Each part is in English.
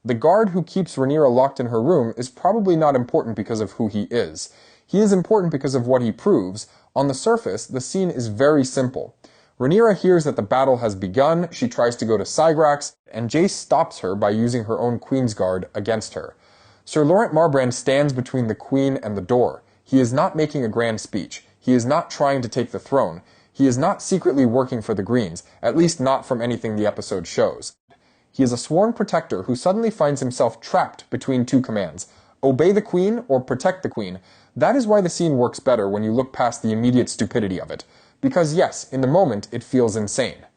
The guard who keeps Rhaenyra locked in her room is probably not important because of who he is. He is important because of what he proves. On the surface, the scene is very simple. Rhaenyra hears that the battle has begun, she tries to go to Sygrax, and Jace stops her by using her own Queensguard against her. Ser Lorent Marbrand stands between the Queen and the door. He is not making a grand speech. He is not trying to take the throne. He is not secretly working for the Greens, at least not from anything the episode shows. He is a sworn protector who suddenly finds himself trapped between two commands. Obey the Queen or protect the Queen. That is why the scene works better when you look past the immediate stupidity of it. Because yes, in the moment, it feels insane.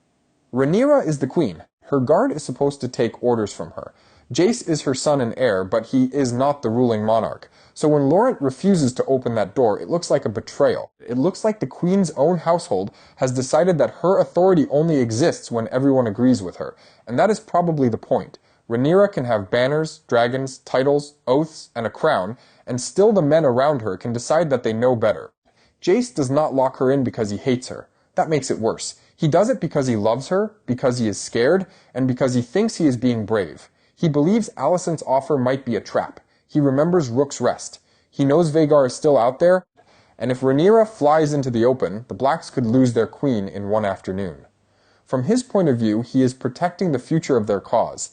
Rhaenyra is the Queen. Her guard is supposed to take orders from her. Jace is her son and heir, but he is not the ruling monarch. So when Lorent refuses to open that door, it looks like a betrayal. It looks like the Queen's own household has decided that her authority only exists when everyone agrees with her. And that is probably the point. Rhaenyra can have banners, dragons, titles, oaths, and a crown, and still the men around her can decide that they know better. Jace does not lock her in because he hates her. That makes it worse. He does it because he loves her, because he is scared, and because he thinks he is being brave. He believes Alicent's offer might be a trap. He remembers Rook's Rest. He knows Vhagar is still out there, and if Rhaenyra flies into the open, the Blacks could lose their queen in one afternoon. From his point of view, he is protecting the future of their cause.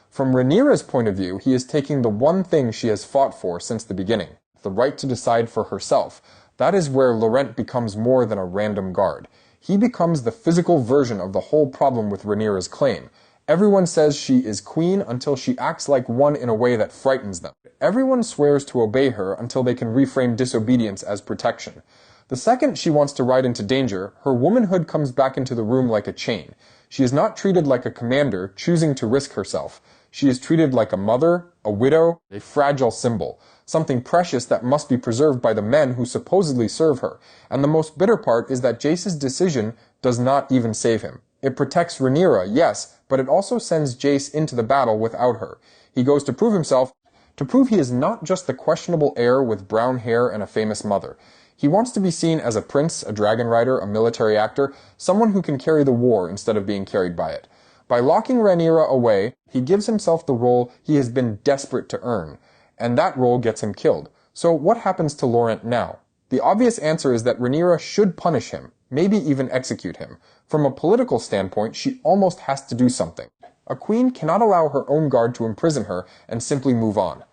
From Rhaenyra's point of view, he is taking the one thing she has fought for since the beginning, the right to decide for herself. That is where Lorent becomes more than a random guard. He becomes the physical version of the whole problem with Rhaenyra's claim. Everyone says she is queen until she acts like one in a way that frightens them. Everyone swears to obey her until they can reframe disobedience as protection. The second she wants to ride into danger, her womanhood comes back into the room like a chain. She is not treated like a commander choosing to risk herself. She is treated like a mother, a widow, a fragile symbol, something precious that must be preserved by the men who supposedly serve her. And the most bitter part is that Jace's decision does not even save him. It protects Rhaenyra, yes, but it also sends Jace into the battle without her. He goes to prove himself, to prove he is not just the questionable heir with brown hair and a famous mother. He wants to be seen as a prince, a dragon rider, a military actor, someone who can carry the war instead of being carried by it. By locking Rhaenyra away, he gives himself the role he has been desperate to earn, and that role gets him killed. So what happens to Lorent now? The obvious answer is that Rhaenyra should punish him, maybe even execute him. From a political standpoint, she almost has to do something. A queen cannot allow her own guard to imprison her and simply move on.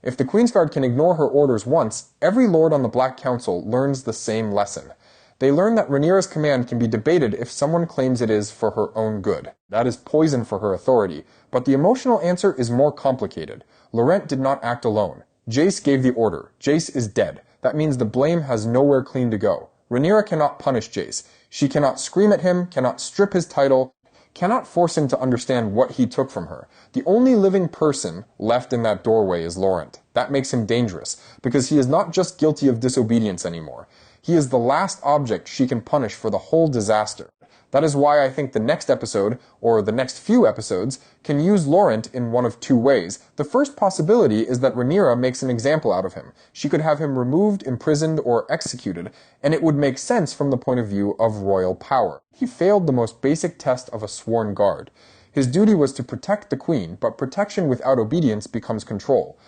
If the Queensguard can ignore her orders once, every lord on the Black Council learns the same lesson. They learn that Rhaenyra's command can be debated if someone claims it is for her own good. That is poison for her authority. But the emotional answer is more complicated. Lorent did not act alone. Jace gave the order. Jace is dead. That means the blame has nowhere clean to go. Rhaenyra cannot punish Jace. She cannot scream at him, cannot strip his title, cannot force him to understand what he took from her. The only living person left in that doorway is Lorent. That makes him dangerous, because he is not just guilty of disobedience anymore. He is the last object she can punish for the whole disaster. That is why I think the next episode, or the next few episodes, can use Lorent in one of two ways. The first possibility is that Rhaenyra makes an example out of him. She could have him removed, imprisoned, or executed, and it would make sense from the point of view of royal power. He failed the most basic test of a sworn guard. His duty was to protect the queen, but protection without obedience becomes control.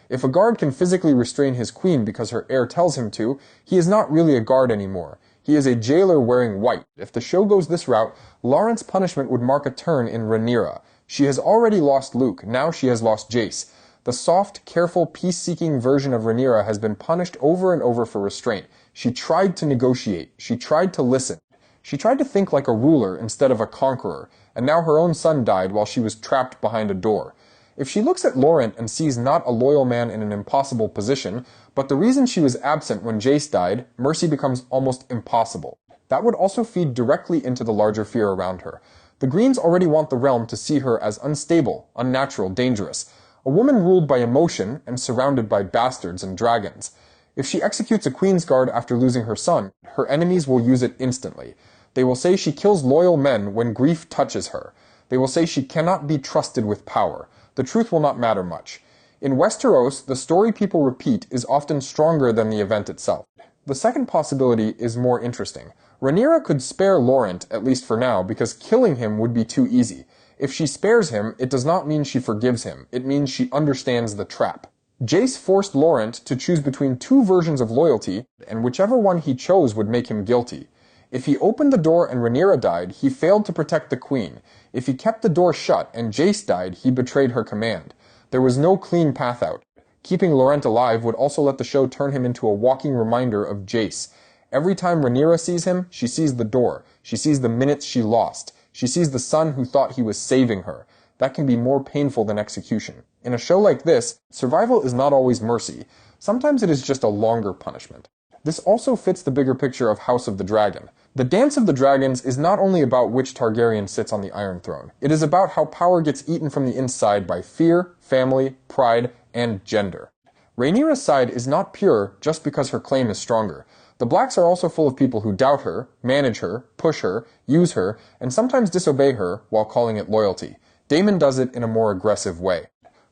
If a guard can physically restrain his queen because her heir tells him to, he is not really a guard anymore. He is a jailer wearing white. If the show goes this route, Lorent's punishment would mark a turn in Rhaenyra. She has already lost Luke, now she has lost Jace. The soft, careful, peace-seeking version of Rhaenyra has been punished over and over for restraint. She tried to negotiate. She tried to listen. She tried to think like a ruler instead of a conqueror, and now her own son died while she was trapped behind a door. If she looks at Lorent and sees not a loyal man in an impossible position, but the reason she was absent when Jace died, mercy becomes almost impossible. That would also feed directly into the larger fear around her. The Greens already want the realm to see her as unstable, unnatural, dangerous. A woman ruled by emotion and surrounded by bastards and dragons. If she executes a Queensguard after losing her son, her enemies will use it instantly. They will say she kills loyal men when grief touches her. They will say she cannot be trusted with power. The truth will not matter much. In Westeros, the story people repeat is often stronger than the event itself. The second possibility is more interesting. Rhaenyra could spare Lorent, at least for now, because killing him would be too easy. If she spares him, it does not mean she forgives him. It means she understands the trap. Jace forced Lorent to choose between two versions of loyalty, and whichever one he chose would make him guilty. If he opened the door and Rhaenyra died, he failed to protect the queen. If he kept the door shut and Jace died, he betrayed her command. There was no clean path out. Keeping Lorent alive would also let the show turn him into a walking reminder of Jace. Every time Rhaenyra sees him, she sees the door. She sees the minutes she lost. She sees the son who thought he was saving her. That can be more painful than execution. In a show like this, survival is not always mercy. Sometimes it is just a longer punishment. This also fits the bigger picture of House of the Dragon. The Dance of the Dragons is not only about which Targaryen sits on the Iron Throne. It is about how power gets eaten from the inside by fear, family, pride, and gender. Rhaenyra's side is not pure just because her claim is stronger. The Blacks are also full of people who doubt her, manage her, push her, use her, and sometimes disobey her while calling it loyalty. Daemon does it in a more aggressive way.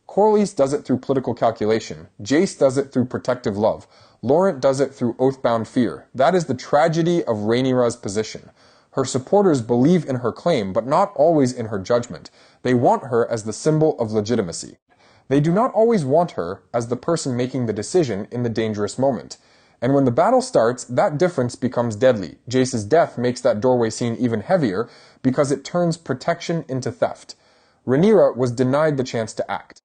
Corlys does it through political calculation. Jace does it through protective love. Lorent does it through oath-bound fear. That is the tragedy of Rhaenyra's position. Her supporters believe in her claim, but not always in her judgment. They want her as the symbol of legitimacy. They do not always want her as the person making the decision in the dangerous moment. And when the battle starts, that difference becomes deadly. Jace's death makes that doorway scene even heavier because it turns protection into theft. Rhaenyra was denied the chance to act.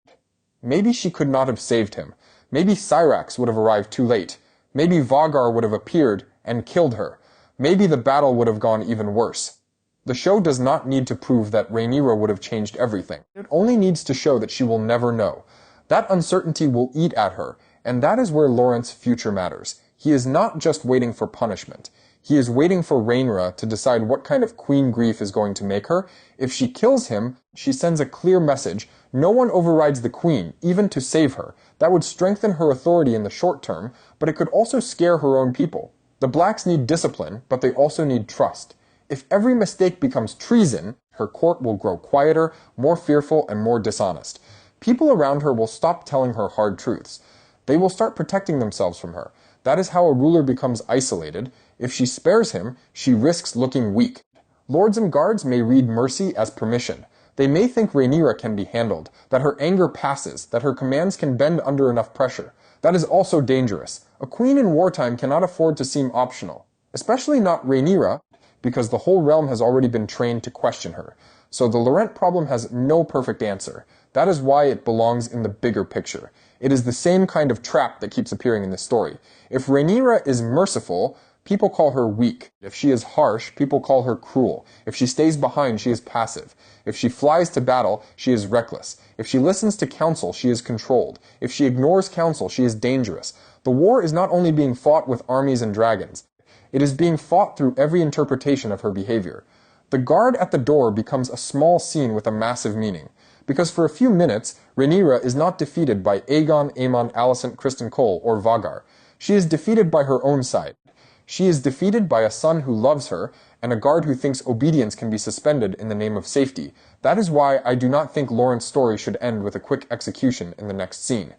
Maybe she could not have saved him. Maybe Syrax would have arrived too late. Maybe Vhagar would have appeared and killed her. Maybe the battle would have gone even worse. The show does not need to prove that Rhaenyra would have changed everything. It only needs to show that she will never know. That uncertainty will eat at her, and that is where Lorent's future matters. He is not just waiting for punishment. He is waiting for Rhaenyra to decide what kind of queen grief is going to make her. If she kills him, she sends a clear message. No one overrides the queen, even to save her. That would strengthen her authority in the short term, but it could also scare her own people. The Blacks need discipline, but they also need trust. If every mistake becomes treason, her court will grow quieter, more fearful, and more dishonest. People around her will stop telling her hard truths. They will start protecting themselves from her. That is how a ruler becomes isolated. If she spares him, she risks looking weak. Lords and guards may read mercy as permission. They may think Rhaenyra can be handled, that her anger passes, that her commands can bend under enough pressure. That is also dangerous. A queen in wartime cannot afford to seem optional. Especially not Rhaenyra, because the whole realm has already been trained to question her. So the Lorent problem has no perfect answer. That is why it belongs in the bigger picture. It is the same kind of trap that keeps appearing in this story. If Rhaenyra is merciful, people call her weak. If she is harsh, people call her cruel. If she stays behind, she is passive. If she flies to battle, she is reckless. If she listens to counsel, she is controlled. If she ignores counsel, she is dangerous. The war is not only being fought with armies and dragons. It is being fought through every interpretation of her behavior. The guard at the door becomes a small scene with a massive meaning. Because for a few minutes, Rhaenyra is not defeated by Aegon, Aemon, Alicent, Criston Cole, or Vhagar. She is defeated by her own side. She is defeated by a son who loves her, and a guard who thinks obedience can be suspended in the name of safety. That is why I do not think Lorent's story should end with a quick execution in the next scene.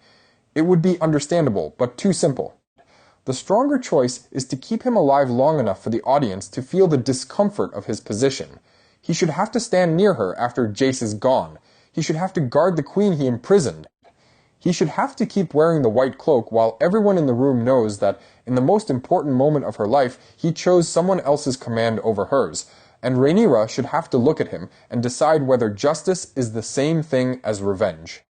It would be understandable, but too simple. The stronger choice is to keep him alive long enough for the audience to feel the discomfort of his position. He should have to stand near her after Jace is gone. He should have to guard the queen he imprisoned. He should have to keep wearing the white cloak while everyone in the room knows that in the most important moment of her life, he chose someone else's command over hers. And Rhaenyra should have to look at him and decide whether justice is the same thing as revenge.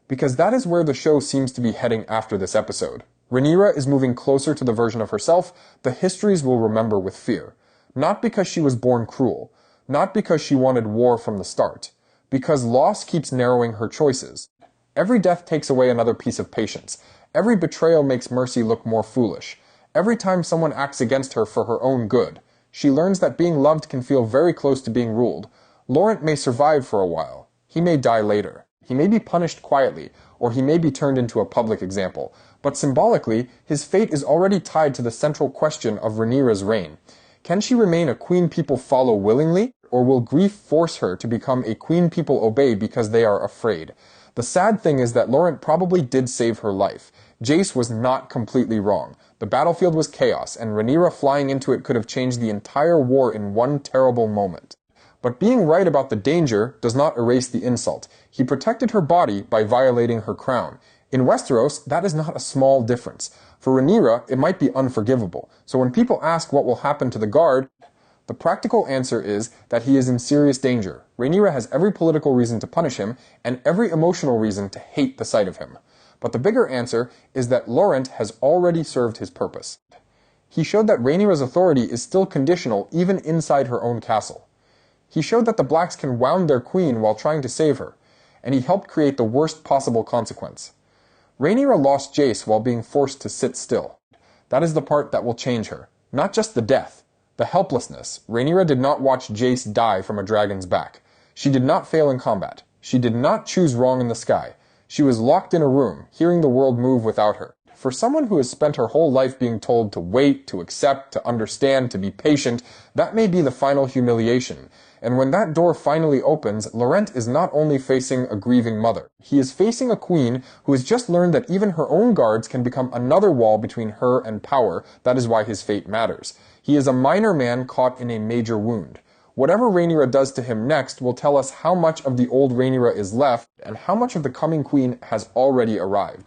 Because that is where the show seems to be heading after this episode. Rhaenyra is moving closer to the version of herself the histories will remember with fear. Not because she was born cruel. Not because she wanted war from the start. Because loss keeps narrowing her choices. Every death takes away another piece of patience. Every betrayal makes mercy look more foolish. Every time someone acts against her for her own good, she learns that being loved can feel very close to being ruled. Lorent may survive for a while. He may die later. He may be punished quietly, or he may be turned into a public example. But symbolically, his fate is already tied to the central question of Rhaenyra's reign. Can she remain a queen people follow willingly, or will grief force her to become a queen people obey because they are afraid? The sad thing is that Lorent probably did save her life. Jace was not completely wrong. The battlefield was chaos, and Rhaenyra flying into it could have changed the entire war in one terrible moment. But being right about the danger does not erase the insult. He protected her body by violating her crown. In Westeros, that is not a small difference. For Rhaenyra, it might be unforgivable. So when people ask what will happen to the guard, the practical answer is that he is in serious danger. Rhaenyra has every political reason to punish him, and every emotional reason to hate the sight of him. But the bigger answer is that Lorent has already served his purpose. He showed that Rhaenyra's authority is still conditional even inside her own castle. He showed that the Blacks can wound their queen while trying to save her, and he helped create the worst possible consequence. Rhaenyra lost Jace while being forced to sit still. That is the part that will change her. Not just the death, the helplessness. Rhaenyra did not watch Jace die from a dragon's back. She did not fail in combat. She did not choose wrong in the sky. She was locked in a room, hearing the world move without her. For someone who has spent her whole life being told to wait, to accept, to understand, to be patient, that may be the final humiliation. And when that door finally opens, Lorent is not only facing a grieving mother. He is facing a queen who has just learned that even her own guards can become another wall between her and power. That is why his fate matters. He is a minor man caught in a major wound. Whatever Rhaenyra does to him next will tell us how much of the old Rhaenyra is left and how much of the coming queen has already arrived.